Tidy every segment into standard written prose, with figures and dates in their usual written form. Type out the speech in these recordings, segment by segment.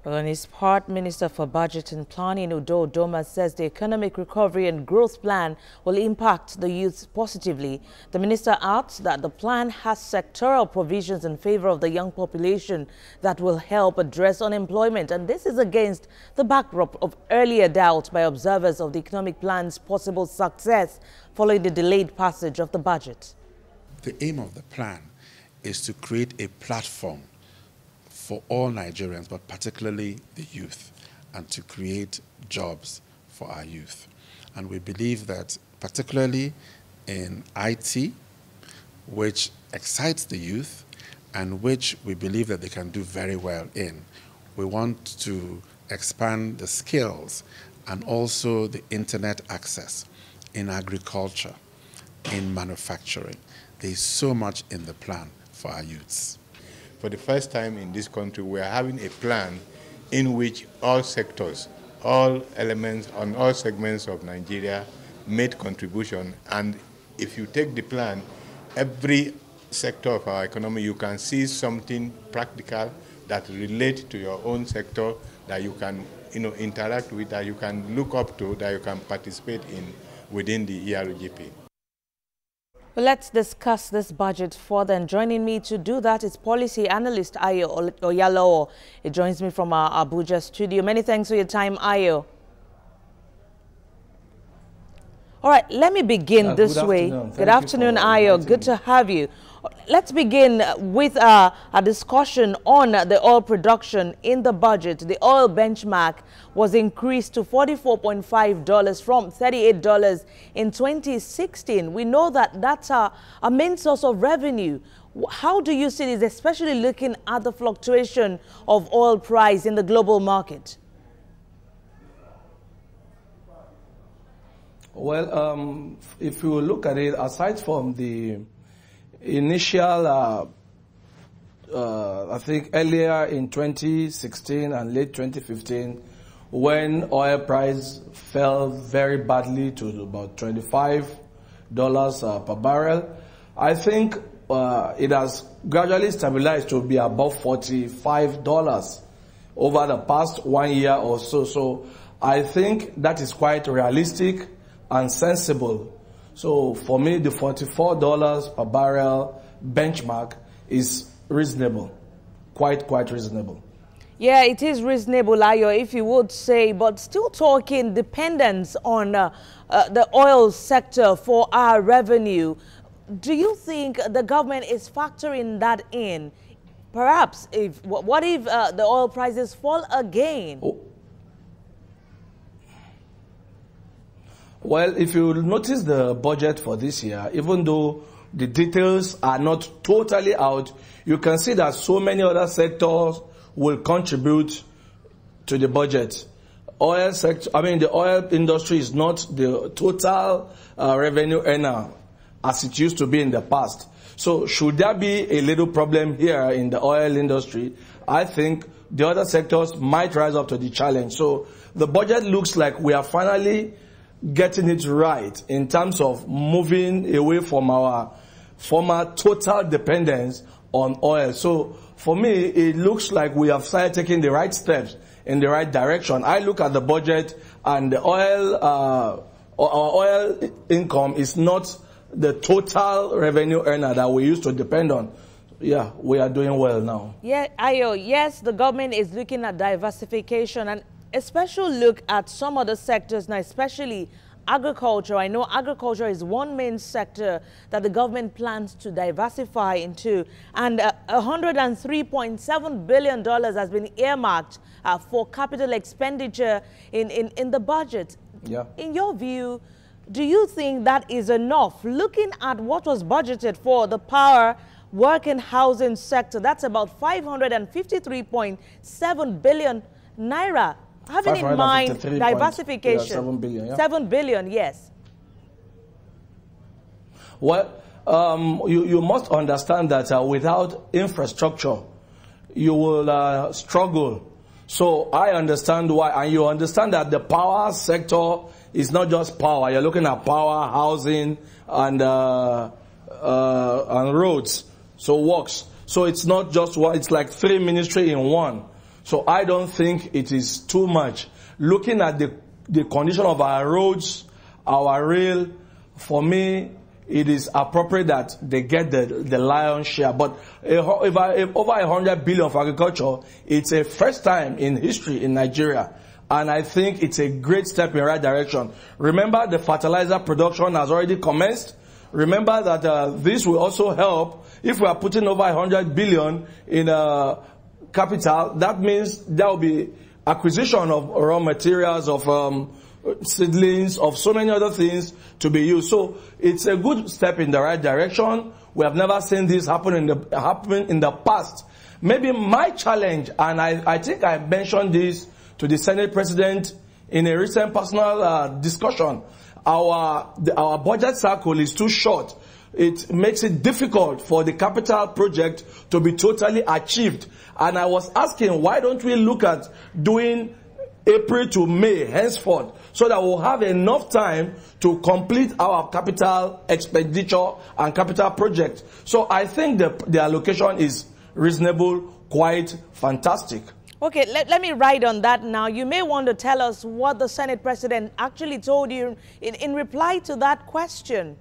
Well, on his part, Minister for Budget and Planning Udo Doma says the economic recovery and growth plan will impact the youth positively. The minister adds that the plan has sectoral provisions in favor of the young population that will help address unemployment, and this is against the backdrop of earlier doubt by observers of the economic plan's possible success following the delayed passage of the budget. The aim of the plan is to create a platform for all Nigerians, but particularly the youth, and to create jobs for our youth. And we believe that particularly in IT, which excites the youth and which we believe that they can do very well in, we want to expand the skills and also the internet access in agriculture, in manufacturing. There is so much in the plan for our youths. For the first time in this country, we are having a plan in which all sectors, all elements on all segments of Nigeria made contribution. And if you take the plan, every sector of our economy, you can see something practical that relates to your own sector that you can interact with, that you can look up to, that you can participate in within the ERGP. Well, let's discuss this budget further, and joining me to do that is policy analyst Ayo Oyalowo. He joins me from our Abuja studio. Many thanks for your time, Ayo. All right, let me begin this way. Good afternoon, Ayo. Good to have you. Let's begin with a discussion on the oil production in the budget. The oil benchmark was increased to $44.5 from $38 in 2016. We know that that's a main source of revenue. How do you see this, especially looking at the fluctuation of oil price in the global market? Well, if you look at it, aside from the initial, I think earlier in 2016 and late 2015, when oil price fell very badly to about $25 per barrel, I think it has gradually stabilized to be above $45 over the past 1 year or so. So I think that is quite realistic and sensible. So for me, the $44 per barrel benchmark is reasonable, quite reasonable. Yeah, it is reasonable, Ayo, if you would say, but still talking dependence on the oil sector for our revenue. Do you think the government is factoring that in? Perhaps, what if the oil prices fall again? Oh. Well, if you notice the budget for this year, even though the details are not totally out, you can see that so many other sectors will contribute to the budget. Oil sector, the oil industry is not the total revenue earner as it used to be in the past. So should there be a little problem here in the oil industry, I think the other sectors might rise up to the challenge. So the budget looks like we are finally getting it right in terms of moving away from our former total dependence on oil. So for me, it looks like we have started taking the right steps in the right direction. I look at the budget, and the oil, our oil income is not the total revenue earner that we used to depend on. Yeah, we are doing well now. Yeah, Ayo, yes, the government is looking at diversification and a special look at some other sectors now, especially agriculture. I know agriculture is one main sector that the government plans to diversify into, and $103.7 billion has been earmarked for capital expenditure in the budget. Yeah. In your view, do you think that is enough? Looking at what was budgeted for the power, work and housing sector, that's about 553.7 billion naira. Having in mind diversification, 7 billion, yeah. 7 billion, yes. Well, you must understand that without infrastructure, you will struggle. So I understand why, and you understand that the power sector is not just power. You're looking at power, housing, and roads, so works. So it's not just one, it's like 3 ministries in one. So I don't think it is too much. Looking at the condition of our roads, our rail, for me, it is appropriate that they get the lion's share. But over 100 billion for agriculture, it's a first time in history in Nigeria. And I think it's a great step in the right direction. Remember, the fertilizer production has already commenced. Remember that this will also help. If we are putting over 100 billion in capital, that means there will be acquisition of raw materials, of seedlings, of so many other things to be used. So it's a good step in the right direction. We have never seen this happen in the past. Maybe my challenge, and I think I mentioned this to the Senate President in a recent personal discussion, our budget cycle is too short. It makes it difficult for the capital project to be totally achieved. And I was asking, why don't we look at doing April to May henceforth, so that we'll have enough time to complete our capital expenditure and capital project. So I think the allocation is reasonable, quite fantastic. Okay, let me ride on that now. You may want to tell us what the Senate President actually told you in reply to that question.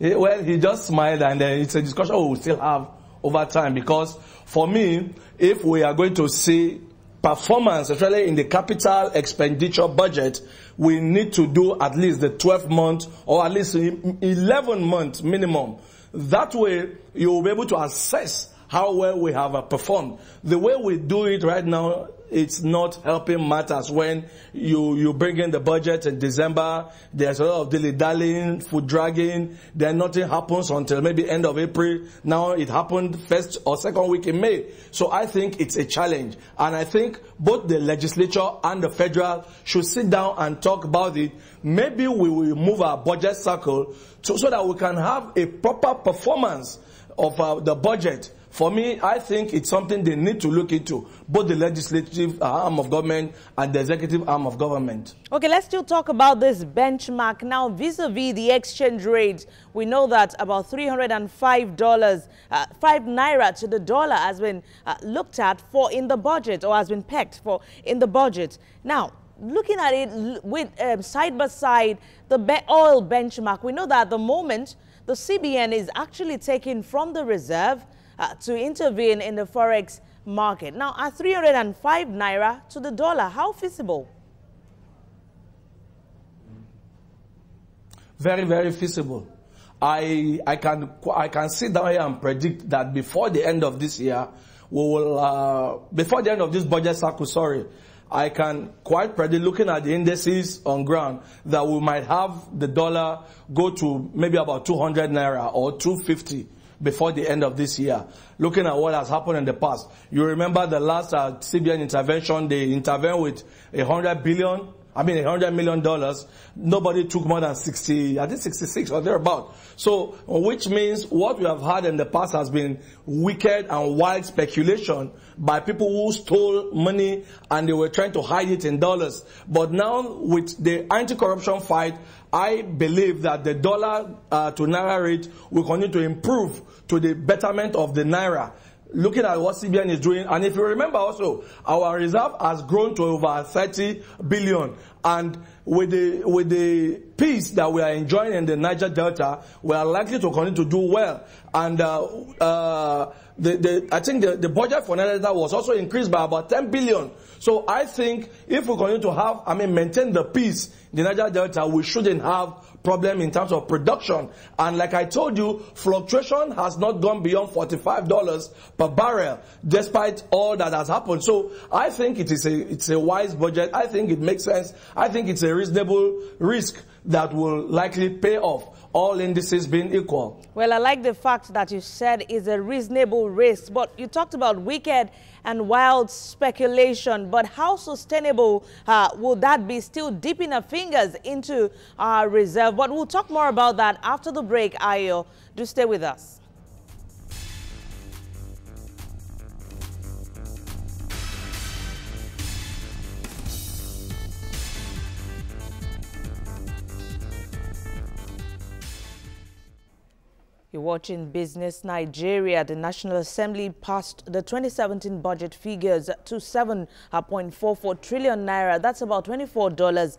Well, he just smiled, and it's a discussion we will still have over time, because for me, if we are going to see performance, especially in the capital expenditure budget, we need to do at least the 12-month or at least 11-month minimum. That way, you will be able to assess how well we have performed. The way we do it right now, it's not helping matters. When you bring in the budget in December, there's a lot of dilly-dallying, foot dragging, then nothing happens until maybe end of April. Now it happened first or second week in May. So I think it's a challenge. And I think both the legislature and the federal should sit down and talk about it. Maybe we will move our budget cycle so that we can have a proper performance of the budget. For me, I think it's something they need to look into, both the legislative arm of government and the executive arm of government. Okay, let's still talk about this benchmark. Now, vis-a-vis the exchange rate, we know that about $305, 5 naira to the dollar has been looked at for in the budget, or has been pegged for in the budget. Now, looking at it with side by side, the oil benchmark, we know that at the moment, the CBN is actually taking from the reserve to intervene in the forex market. Now, at 305 naira to the dollar, how feasible? Very, very feasible. I can sit down here and predict that before the end of this year, we will before the end of this budget cycle, sorry, I can quite predict, looking at the indices on ground, that we might have the dollar go to maybe about 200 naira or 250 before the end of this year. Looking at what has happened in the past, you remember the last CBN intervention, they intervened with $100 million. Nobody took more than 60, I think 66 or thereabout. So, which means what we have had in the past has been wicked and wild speculation by people who stole money and they were trying to hide it in dollars. But now with the anti-corruption fight, I believe that the dollar to naira rate will continue to improve to the betterment of the naira. Looking at what CBN is doing, and if you remember also, our reserve has grown to over 30 billion. And with the peace that we are enjoying in the Niger Delta, we are likely to continue to do well. And I think the budget for Niger Delta was also increased by about 10 billion. So I think if we continue to maintain the peace in the Niger Delta, we shouldn't have problem in terms of production. And like I told you, fluctuation has not gone beyond $45 per barrel, despite all that has happened. So I think it's a wise budget. I think it makes sense. I think it's a reasonable risk that will likely pay off, all indices being equal. Well, I like the fact that you said it's a reasonable risk, but you talked about wicked and wild speculation. But how sustainable will that be, still dipping our fingers into our reserve? But we'll talk more about that after the break, Ayo. Do stay with us. You're watching Business Nigeria. The National Assembly passed the 2017 budget figures to 7.44 trillion naira. That's about $24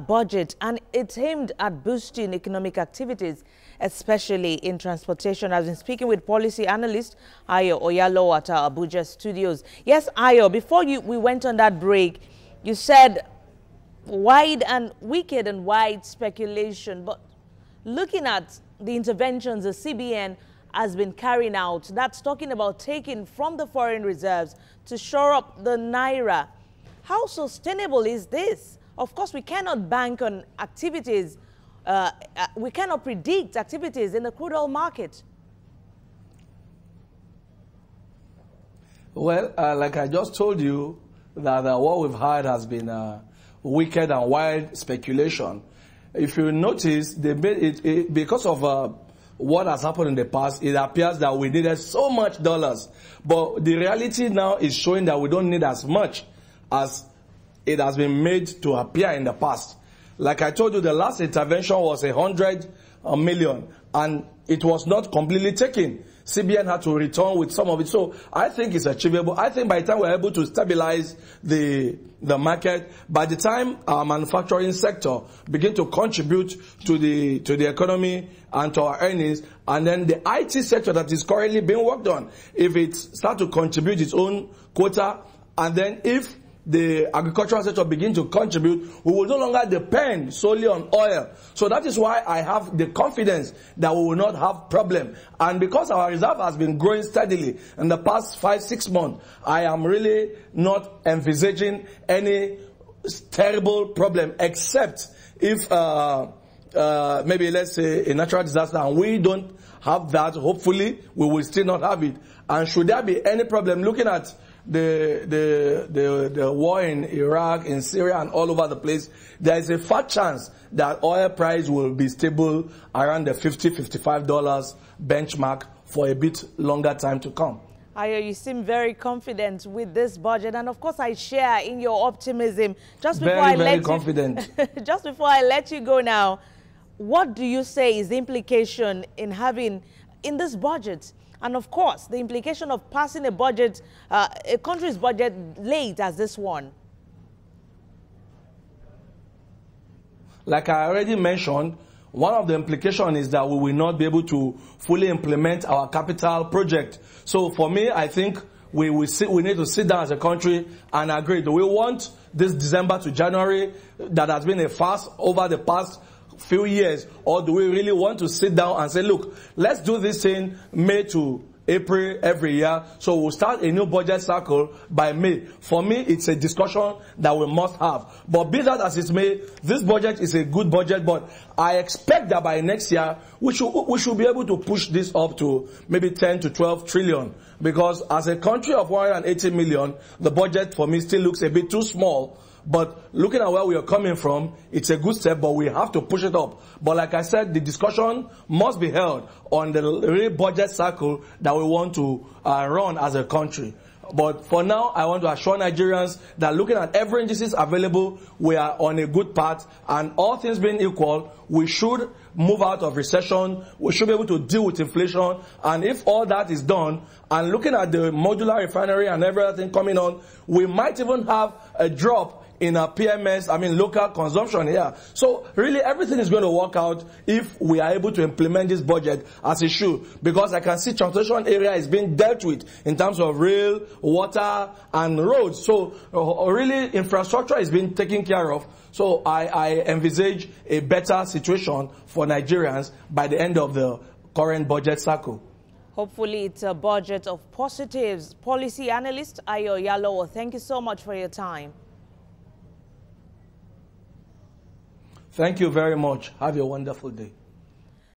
budget, and it's aimed at boosting economic activities, especially in transportation. I've been speaking with policy analyst Ayo Oyalo at our Abuja studios. Yes, Ayo, before we went on that break, you said wide and wicked and wide speculation, but looking at the interventions the CBN has been carrying out, that's talking about taking from the foreign reserves to shore up the naira. How sustainable is this? Of course, we cannot bank on activities, we cannot predict activities in the crude oil market. Well, like I just told you, that what we've had has been wicked and wild speculation. If you notice, they made it because of what has happened in the past, it appears that we needed so much dollars. But the reality now is showing that we don't need as much as it has been made to appear in the past. Like I told you, the last intervention was 100 million, and it was not completely taken. CBN had to return with some of it. So I think it's achievable. I think by the time we're able to stabilize the market, by the time our manufacturing sector begin to contribute to the economy and to our earnings, and then the IT sector that is currently being worked on, if it starts to contribute its own quota, and then if the agricultural sector begin to contribute, we will no longer depend solely on oil. So that is why I have the confidence that we will not have problem. And because our reserve has been growing steadily in the past 5-6 months, I am really not envisaging any terrible problem, except if maybe let's say a natural disaster, and we don't have that. Hopefully we will still not have it. And should there be any problem, looking at the war in Iraq, in Syria, and all over the place, there is a fat chance that oil price will be stable around the $50–55 benchmark for a bit longer time to come. Ayo, you seem very confident with this budget, and of course I share in your optimism. Just before very confident. Just before I let you go now, what do you say is the implication in having in this budget? And of course, the implication of passing a budget, a country's budget late as this one. Like I already mentioned, one of the implications is that we will not be able to fully implement our capital project. So for me, I think we need to sit down as a country and agree. Do we want this December to January that has been a farce over the past few years, or do we really want to sit down and say, look, let's do this thing May to April every year, so we'll start a new budget cycle by May. For me, it's a discussion that we must have. But be that as it may, this budget is a good budget, but I expect that by next year, we should be able to push this up to maybe 10 to 12 trillion. Because as a country of 180 million, the budget for me still looks a bit too small. But looking at where we are coming from, it's a good step, but we have to push it up. But like I said, the discussion must be held on the real budget cycle that we want to run as a country. But for now, I want to assure Nigerians that looking at every indices available, we are on a good path, and all things being equal, we should move out of recession, we should be able to deal with inflation, and if all that is done, and looking at the modular refinery and everything coming on, we might even have a drop in our PMS, local consumption here. So really everything is going to work out if we are able to implement this budget as it should. Because I can see transportation area is being dealt with in terms of rail, water, and roads. So really infrastructure is being taken care of. So I envisage a better situation for Nigerians by the end of the current budget cycle. Hopefully it's a budget of positives. Policy analyst Ayo Oyalo, thank you so much for your time. Thank you very much. Have a wonderful day.